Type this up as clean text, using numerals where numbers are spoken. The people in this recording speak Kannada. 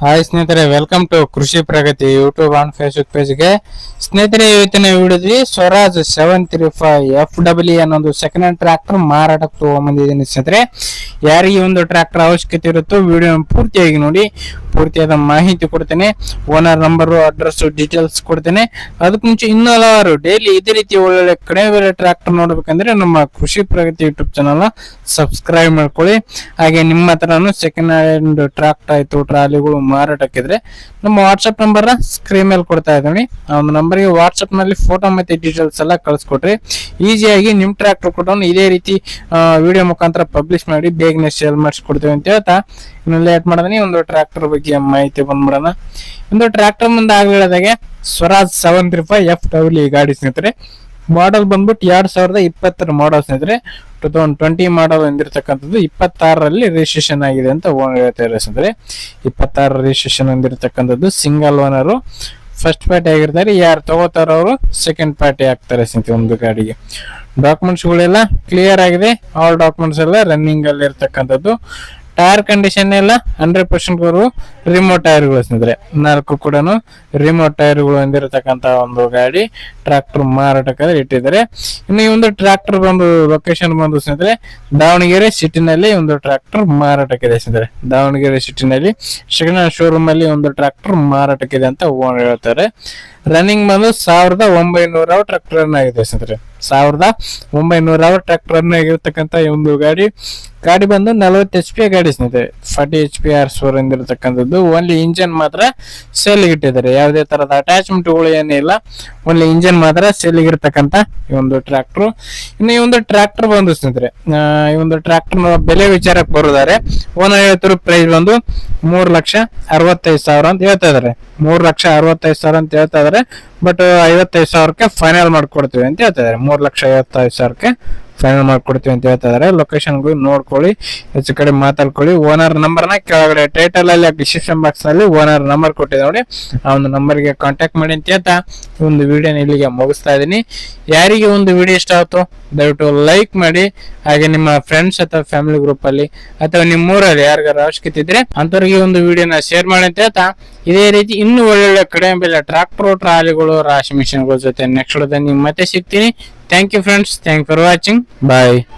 ಹಾಯ್ ಸ್ನೇಹಿತರೆ, welcome to Krishi Pragati YouTube and Facebook ಪೇಜ್ಗೆ. ಸ್ನೇಹಿತರೆ, ಇವತ್ತಿನ ವಿಡಿಯೋದಲ್ಲಿ ಸ್ವರಾಜ್ 735 FW ಅನ್ನೊಂದು ಸೆಕೆಂಡ್ ಹ್ಯಾಂಡ್ ಟ್ರ್ಯಾಕ್ಟರ್ ಮಾರಾಟಕ್ಕೆ ತಗೊಂಡ್ಬಂದಿದ್ದೀನಿ. ಸ್ನೇಹಿತರೆ, ಯಾರಿಗೆ ಒಂದು ಟ್ರ್ಯಾಕ್ಟರ್ ಅವಶ್ಯಕತೆ ಇರುತ್ತೋ ವಿಡಿಯೋ ಪೂರ್ತಿಯಾಗಿ ನೋಡಿ, ಪೂರ್ತಿಯಾದ ಮಾಹಿತಿ ಕೊಡ್ತೇನೆ. ಓನರ್ ನಂಬರ್, ಅಡ್ರೆಸ್, ಡೀಟೇಲ್ಸ್ ಕೊಡ್ತೇನೆ. ಅದಕ್ಕೆ ಮುಂಚೆ ಇನ್ನೂ ಹಲವಾರು ಡೈಲಿ ಇದೇ ರೀತಿ ಒಳ್ಳೊಳ್ಳೆ ಕಡಿಮೆ ಬೆಲೆ ಟ್ರ್ಯಾಕ್ಟರ್ ನೋಡ್ಬೇಕಂದ್ರೆ ನಮ್ಮ ಕೃಷಿ ಪ್ರಗತಿ ಯೂಟ್ಯೂಬ್ ಚಾನಲ್ ಸಬ್ಸ್ಕ್ರೈಬ್ ಮಾಡ್ಕೊಳ್ಳಿ. ಹಾಗೆ ನಿಮ್ಮ ಹತ್ರನೂ ಸೆಕೆಂಡ್ ಹ್ಯಾಂಡ್ ಟ್ರ್ಯಾಕ್ಟರ್ ಆಯ್ತು, ಟ್ರಾಲಿಗಳು ಮಾರಾಟಕ್ಕಿದ್ರೆ ನಮ್ಮ ವಾಟ್ಸ್ಆಪ್ ನಂಬರ್ ಸ್ಕ್ರೀನ್ ಮೇಲೆ ಕೊಡ್ತಾ ಇದ್ದೀನಿ. ಆ ಒಂದು ನಂಬರ್ಗೆ ವಾಟ್ಸ್ಆಪ್ ನಲ್ಲಿ ಫೋಟೋ ಮತ್ತೆ ಡೀಟೇಲ್ಸ್ ಎಲ್ಲ ಕಳಿಸ್ಕೊಟ್ರಿ ಈಸಿಯಾಗಿ ನಿಮ್ ಟ್ರ್ಯಾಕ್ಟರ್ ಕೂಡ ಇದೇ ರೀತಿ ವಿಡಿಯೋ ಮುಖಾಂತರ ಪಬ್ಲಿಷ್ ಮಾಡಿ ಬೇಗನೆ ಸೇಲ್ ಮಾಡಿಸ್ಕೊಡ್ತೀವಿ ಅಂತ ಹೇಳ್ತಾ ಇನ್ನು ಲೇಟ್ ಮಾಡದನಿ ಒಂದು ಟ್ರ್ಯಾಕ್ಟರ್ ಬಗ್ಗೆ ಮಾಹಿತಿ ಬಂದ್ಬಿಡೋಣ. ಒಂದು ಟ್ರ್ಯಾಕ್ಟರ್ ಮುಂದೆ ಆಗ್ಲಿದಾಗೆ ಸ್ವರಾಜ್ 735 FW ಗಾಡಿ ಸ್ನೇಹಿತರೆ. ಮಾಡಲ್ ಬಂದ್ಬಿಟ್ಟು 2020 ಮಾಡಲ್ ಸ್ನೇಹಿತರೆ. 2020 ಮಾಡಲ್ ಹೊಂದಿರತಕ್ಕಂಥದ್ದು. 26ರಲ್ಲಿ ರಿಜಿಸ್ಟ್ರೇಷನ್ ಆಗಿದೆ ಅಂತ ಓನರ್ ಹೇಳ್ತಾರೆ ಸ್ನೇಹಿತರೆ. 26 ರಿಜಿಸ್ಟ್ರೇಷನ್ ಹೊಂದಿರತಕ್ಕಂಥದ್ದು. ಸಿಂಗಲ್ ಓನರು, ಫಸ್ಟ್ ಪಾರ್ಟಿ ಆಗಿರ್ತಾರೆ. ಯಾರು ತಗೋತಾರ ಅವರು ಸೆಕೆಂಡ್ ಪಾರ್ಟಿ ಆಗ್ತಾರೆ ಸ್ನೇಹಿತರೆ. ಒಂದು ಗಾಡಿಗೆ ಡಾಕ್ಯುಮೆಂಟ್ಸ್ ಗಳೆಲ್ಲ ಕ್ಲಿಯರ್ ಆಗಿದೆ. ಆಲ್ ಡಾಕ್ಯುಮೆಂಟ್ಸ್ ಎಲ್ಲ ರನ್ನಿಂಗ್ ಅಲ್ಲಿ ಇರ್ತಕ್ಕಂಥದ್ದು. ಟೈರ್ ಕಂಡೀಷನ್ ಎಲ್ಲ 100% ರಿಮೋಟ್ ಟೈರ್ಗಳು ಸ್ನೇಹಿತರೆ. 4 ಕೂಡ ರಿಮೋಟ್ ಟೈರ್ಗಳು ಹೊಂದಿರತಕ್ಕಂತ ಒಂದು ಗಾಡಿ ಟ್ರಾಕ್ಟರ್ ಮಾರಾಟಕ್ಕೆ ಇಟ್ಟಿದ್ದಾರೆ. ಇನ್ನು ಈ ಒಂದು ಟ್ರಾಕ್ಟರ್ ಬಂದು ಲೊಕೇಶನ್ ಬಂದು ಸ್ನೇಹಿತರೆ ದಾವಣಗೆರೆ ಸಿಟಿನಲ್ಲಿ ಒಂದು ಟ್ರಾಕ್ಟರ್ ಮಾರಾಟಕ್ಕಿದೆ ಸ್ನೇಹಿತರೆ. ದಾವಣಗೆರೆ ಸಿಟಿನಲ್ಲಿ ಸೆಕೆಂಡ್ ಹ್ಯಾಂಡ್ ಶೋರೂಮ್ ಅಲ್ಲಿ ಒಂದು ಟ್ರಾಕ್ಟರ್ ಮಾರಾಟಕ್ಕಿದೆ ಅಂತ ಓನರ್ ಹೇಳ್ತಾರೆ. ರನ್ನಿಂಗ್ ಬಂದು 1900 ಅವರ್ ಟ್ರಾಕ್ಟರ್ ರನ್ ಆಗಿದೆ ಸ್ನೇಹಿತರೆ. 1900 ಅವರ್ ಟ್ರಾಕ್ಟರ್ ರನ್ ಆಗಿರ್ತಕ್ಕಂಥ ಈ ಒಂದು ಗಾಡಿ ಬಂದು 40 HP ಗಾಡಿ ಸ್ನೇಹಿತರೆ. 40 HP R4 ಎಂದಿರತಕ್ಕಂಥದ್ದು. ಓನ್ಲಿ ಇಂಜನ್ ಮಾತ್ರ ಸೇಲ್ಗೆ ಇಟ್ಟಿದ್ದಾರೆ. ಯಾವುದೇ ತರದ ಅಟ್ಯಾಚ್ಮೆಂಟ್ ಗಳು ಏನಿಲ್ಲ. ಓನ್ಲಿ ಇಂಜನ್ ಮಾತ್ರ ಸೇಲ್ಗೆ ಇರ್ತಕ್ಕಂಥ ಈ ಒಂದು ಟ್ರಾಕ್ಟರ್. ಇನ್ನು ಈ ಒಂದು ಟ್ರಾಕ್ಟರ್ ಬಂದು ಸ್ನೇಹಿತರೆ ಈ ಒಂದು ಟ್ರಾಕ್ಟರ್ ಬೆಲೆ ವಿಚಾರಕ್ಕೆ ಬರೋದಾರೆ ಓನರ್ ಹೇಳ್ತಿರೋ ಪ್ರೈಸ್ ಬಂದು 3,65,000 ಅಂತ ಹೇಳ್ತಾ ಇದಾರೆ. 3,65,000 ಅಂತ ಹೇಳ್ತಾ ಇದಾರೆ. ಬಟ್ 55,000ಕ್ಕೆ ಫೈನಲ್ ಮಾಡ್ಕೊಡ್ತೀವಿ ಅಂತ ಹೇಳ್ತಾ ಇದಾರೆ. 3,55,000ಕ್ಕೆ ಫೈನಲ್ ಮಾಡ್ಕೊಡ್ತೀವಿ ಅಂತ ಹೇಳ್ತಾ ಇದಾರೆ. ಲೊಕೇಶನ್ ನೋಡ್ಕೊಳ್ಳಿ, ಹೆಚ್ಚು ಕಡೆ ಮಾತಾಡ್ಕೊಳ್ಳಿ. ಓನರ್ ನಂಬರ್ನ ಕೆಳಗಡೆ ಟೈಟಲ್ ಅಲ್ಲಿ ಡಿಸ್ಕ್ರಿಪ್ಷನ್ ಬಾಕ್ಸ್ ನಲ್ಲಿ ಓನರ್ ನಂಬರ್ ಕೊಟ್ಟಿದೆ ನೋಡಿ, ಆ ಒಂದು ನಂಬರ್ಗೆ ಕಾಂಟ್ಯಾಕ್ಟ್ ಮಾಡಿ ಅಂತ ಹೇಳ್ತಾ ಒಂದು ವಿಡಿಯೋನ ಇಲ್ಲಿಗೆ ಮುಗಿಸ್ತಾ ಇದೀನಿ. ಯಾರಿಗೆ ಒಂದು ವಿಡಿಯೋ ಇಷ್ಟ ಆಯ್ತು ದಯವಿಟ್ಟು ಲೈಕ್ ಮಾಡಿ. ಹಾಗೆ ನಿಮ್ಮ ಫ್ರೆಂಡ್ಸ್ ಅಥವಾ ಫ್ಯಾಮಿಲಿ ಗ್ರೂಪ್ ಅಲ್ಲಿ ಅಥವಾ ನಿಮ್ಮ ಊರಲ್ಲಿ ಯಾರಿಗಾರ ಅವಶ್ಯಕತೆ ಇದ್ರೆ ಅಂತವ್ರಿಗೆ ಒಂದು ವಿಡಿಯೋನ ಶೇರ್ ಮಾಡಿ ಅಂತ ಹೇಳ್ತಾ ಇದೇ ರೀತಿ ಇನ್ನೂ ಒಳ್ಳೊಳ್ಳೆ ಕಡಿಮೆ ಬೆಲೆ ಟ್ರಾಕ್ಟರ್, ಟ್ರಾಲಿಗಳು, ರಾಶಿ ಮಿಷಿನ್ಗಳ ಜೊತೆ ನೆಕ್ಸ್ಟ್ ಮತ್ತೆ ಸಿಗ್ತೀನಿ. Thank you friends. Thank you for watching. Bye.